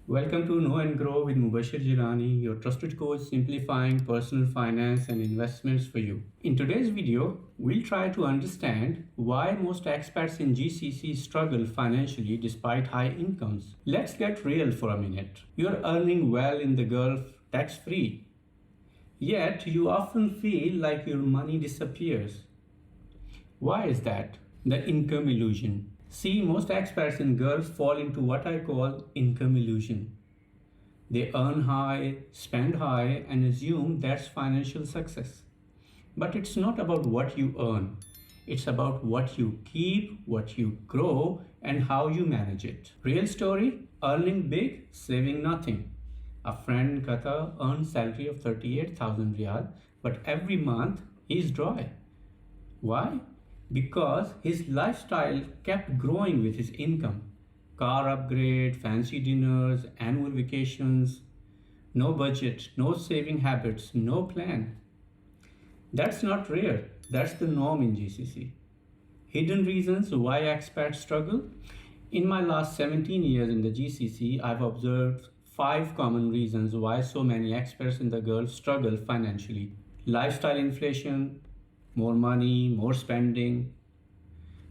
Welcome to Know and Grow with Mubasher Jillani, your trusted coach simplifying personal finance and investments for you. In today's video, we'll try to understand why most expats in GCC struggle financially despite high incomes. Let's get real for a minute. You're earning well in the Gulf, tax free, yet you often feel like your money disappears. Why is that? The income illusion. See, most expats in Gulf fall into what I call income illusion. They earn high, spend high, and assume that's financial success. But it's not about what you earn. It's about what you keep, what you grow, and how you manage it. Real story, earning big, saving nothing. A friend in Qatar earns salary of 38,000 riyal, but every month he's dry. Why? Because his lifestyle kept growing with his income. Car upgrade, fancy dinners, annual vacations, no budget, no saving habits, no plan. That's not rare, that's the norm in GCC. Hidden reasons why expats struggle? In my last 17 years in the GCC, I've observed 5 common reasons why so many expats in the Gulf struggle financially. Lifestyle inflation, more money, more spending,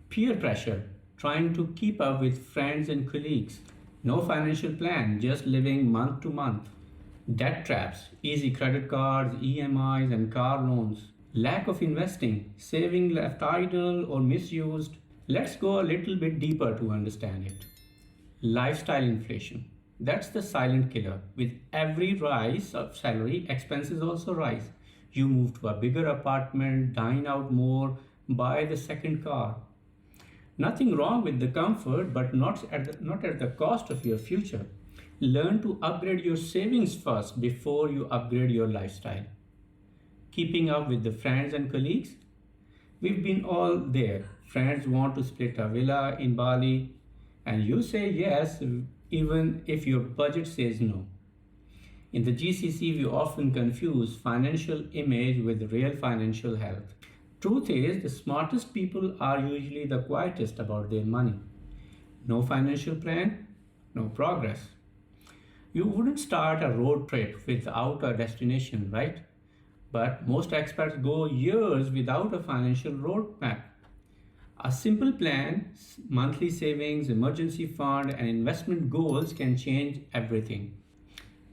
peer pressure, trying to keep up with friends and colleagues, no financial plan, just living month to month, debt traps, easy credit cards, EMIs, and car loans, lack of investing, saving left idle or misused. Let's go a little bit deeper to understand it. Lifestyle inflation. That's the silent killer. With every rise of salary, expenses also rise. You move to a bigger apartment, dine out more, buy the second car. Nothing wrong with the comfort, but not at the cost of your future. Learn to upgrade your savings first before you upgrade your lifestyle. Keeping up with the friends and colleagues. We've been all there. Friends want to split a villa in Bali, and you say yes even if your budget says no. In the GCC, we often confuse financial image with real financial health. Truth is, the smartest people are usually the quietest about their money. No financial plan, no progress. You wouldn't start a road trip without a destination, right? But most experts go years without a financial roadmap. A simple plan, monthly savings, emergency fund, and investment goals can change everything.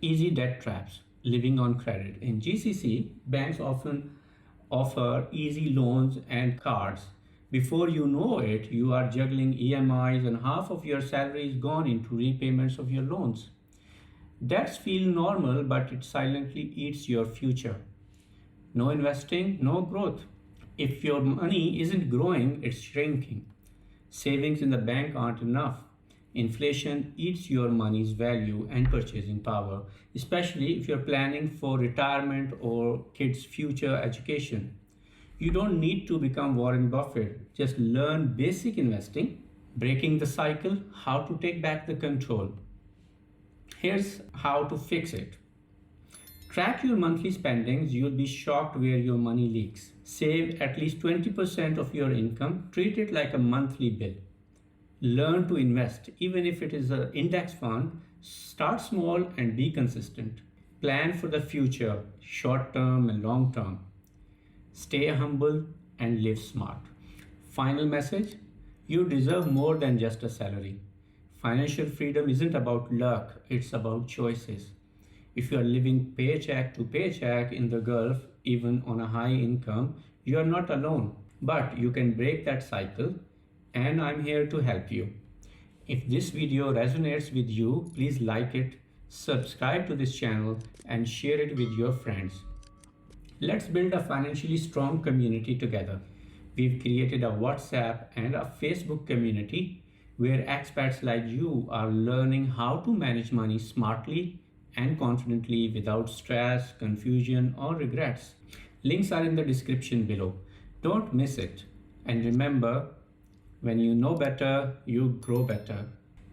Easy debt traps, living on credit. In GCC, banks often offer easy loans and cards. Before you know it, you are juggling EMIs and half of your salary is gone into repayments of your loans. Debts feel normal, but it silently eats your future. No investing, no growth. If your money isn't growing, it's shrinking. Savings in the bank aren't enough. Inflation eats your money's value and purchasing power, especially if you're planning for retirement or kids' future education. You don't need to become Warren Buffett, just learn basic investing, breaking the cycle, how to take back the control. Here's how to fix it. Track your monthly spendings, you'll be shocked where your money leaks. Save at least 20% of your income, treat it like a monthly bill. Learn to invest, even if it is an index fund. Start small and be consistent. Plan for the future, short term and long term. Stay humble and live smart. Final message, you deserve more than just a salary. Financial freedom isn't about luck, it's about choices. If you are living paycheck to paycheck in the Gulf, even on a high income, you are not alone. But you can break that cycle, and I'm here to help you. If this video resonates with you, please like it, subscribe to this channel, and share it with your friends. Let's build a financially strong community together. We've created a WhatsApp and a Facebook community where expats like you are learning how to manage money smartly and confidently without stress, confusion, or regrets. Links are in the description below. Don't miss it. And remember, when you know better, you grow better.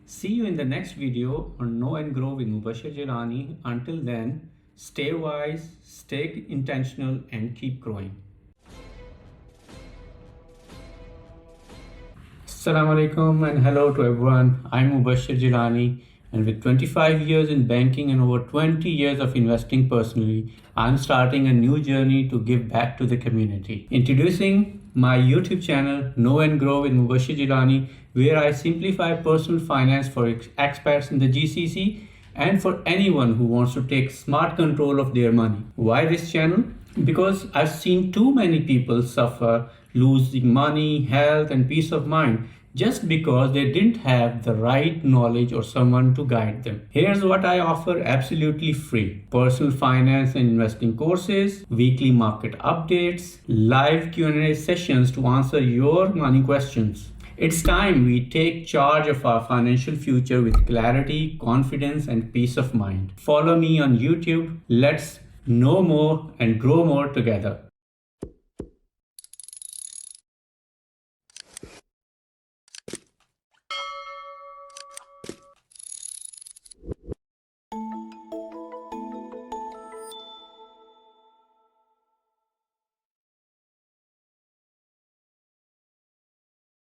See you in the next video on Know and Grow with Mubasher Jillani. Until then, stay wise, stay intentional, and keep growing. Assalamu alaikum and hello to everyone. I'm Mubasher Jillani, And with 25 years in banking and over 20 years of investing personally, I'm starting a new journey to give back to the community. Introducing my YouTube channel, Know and Grow with Mubasher Jillani, where I simplify personal finance for expats in the GCC and for anyone who wants to take smart control of their money. Why this channel? Because I've seen too many people suffer, losing money, health, and peace of mind just because they didn't have the right knowledge or someone to guide them. Here's what I offer absolutely free: personal finance and investing courses, weekly market updates, live Q&A sessions to answer your money questions. It's time we take charge of our financial future with clarity, confidence, and peace of mind. Follow me on YouTube. Let's know more and grow more together.